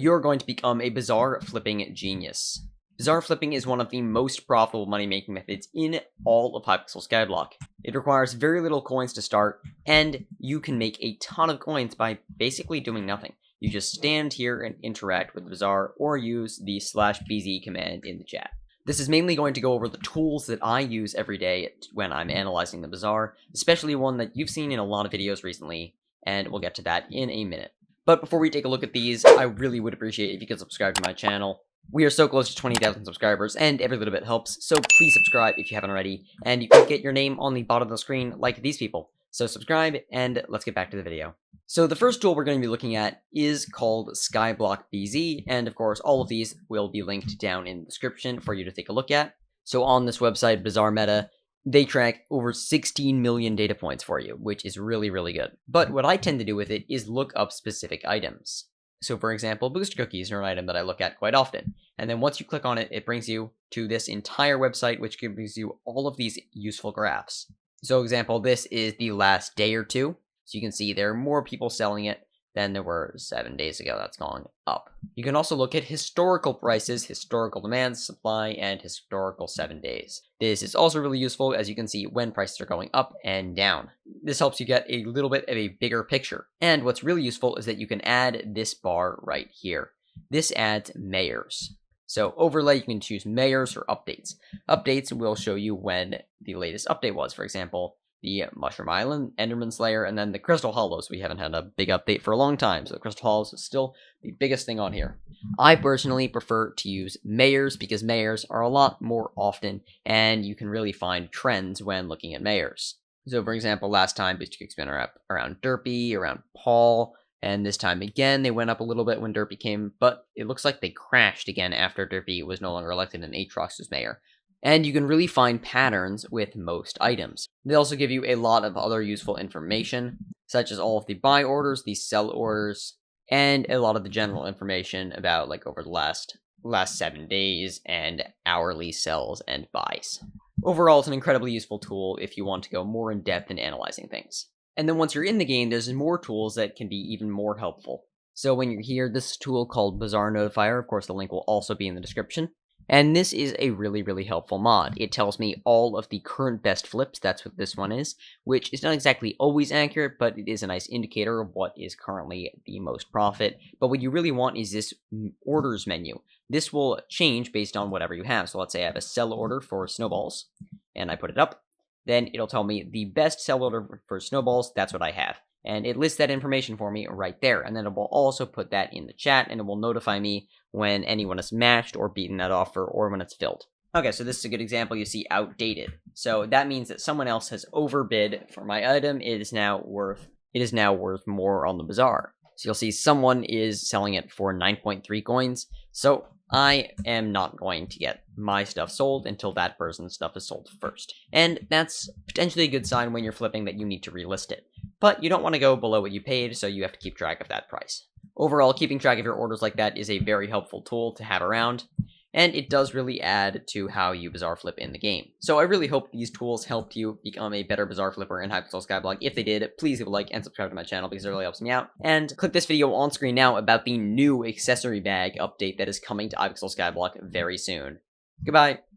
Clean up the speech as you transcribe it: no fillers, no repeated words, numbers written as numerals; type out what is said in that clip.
You're going to become a Bazaar Flipping genius. Bazaar Flipping is one of the most profitable money-making methods in all of Hypixel Skyblock. It requires very little coins to start, and you can make a ton of coins by basically doing nothing. You just stand here and interact with the Bazaar, or use the /bz command in the chat. This is mainly going to go over the tools that I use every day when I'm analyzing the Bazaar, especially one that you've seen in a lot of videos recently, and we'll get to that in a minute. But before we take a look at these, I really would appreciate if you could subscribe to my channel. We are so close to 20,000 subscribers, and every little bit helps, so please subscribe if you haven't already, and you can get your name on the bottom of the screen like these people. So subscribe, and let's get back to the video. So the first tool we're going to be looking at is called Skyblock BZ, and of course all of these will be linked down in the description for you to take a look at. So on this website, Bazaar Meta, they track over 16 million data points for you, which is really, really good. But what I tend to do with it is look up specific items. So for example, booster cookies are an item that I look at quite often. And then once you click on it, it brings you to this entire website, which gives you all of these useful graphs. So example, this is the last day or two. So you can see there are more people selling it than there were 7 days ago. That's going up. You can also look at historical prices, historical demand, supply, and historical 7 days. This is also really useful, as you can see when prices are going up and down. This helps you get a little bit of a bigger picture. And what's really useful is that you can add this bar right here. This adds mayors. So overlay, you can choose mayors or updates. Updates will show you when the latest update was. For example, the Mushroom Island, Enderman Slayer, and then the Crystal Hollows. We haven't had a big update for a long time, so the Crystal Hollows is still the biggest thing on here. I personally prefer to use mayors because mayors are a lot more often, and you can really find trends when looking at mayors. So for example, last time booster cookies went up around Derpy, around Paul, and this time again they went up a little bit when Derpy came, but it looks like they crashed again after Derpy was no longer elected and Aatrox was mayor. And you can really find patterns with most items. They also give you a lot of other useful information, such as all of the buy orders, the sell orders, and a lot of the general information about like over the last 7 days and hourly sells and buys. Overall, it's an incredibly useful tool if you want to go more in depth in analyzing things. And then once you're in the game, there's more tools that can be even more helpful. So when you're here, this tool called Bazaar Notifier, of course the link will also be in the description. And this is a really, really helpful mod. It tells me all of the current best flips, that's what this one is, which is not exactly always accurate, but it is a nice indicator of what is currently the most profit. But what you really want is this orders menu. This will change based on whatever you have. So let's say I have a sell order for snowballs, and I put it up. Then it'll tell me the best sell order for snowballs, that's what I have. And it lists that information for me right there. And then it will also put that in the chat, and it will notify me when anyone has matched or beaten that offer, or when it's filled. Okay, so this is a good example. You see outdated. So that means that someone else has overbid for my item. It is now worth more on the Bazaar. So you'll see someone is selling it for 9.3 coins. So I am not going to get my stuff sold until that person's stuff is sold first. And that's potentially a good sign when you're flipping that you need to relist it. But you don't want to go below what you paid, so you have to keep track of that price. Overall, keeping track of your orders like that is a very helpful tool to have around, and it does really add to how you Bazaar flip in the game. So I really hope these tools helped you become a better Bazaar flipper in Hypixel Skyblock. If they did, please leave a like and subscribe to my channel because it really helps me out. And click this video on screen now about the new accessory bag update that is coming to Hypixel Skyblock very soon. Goodbye!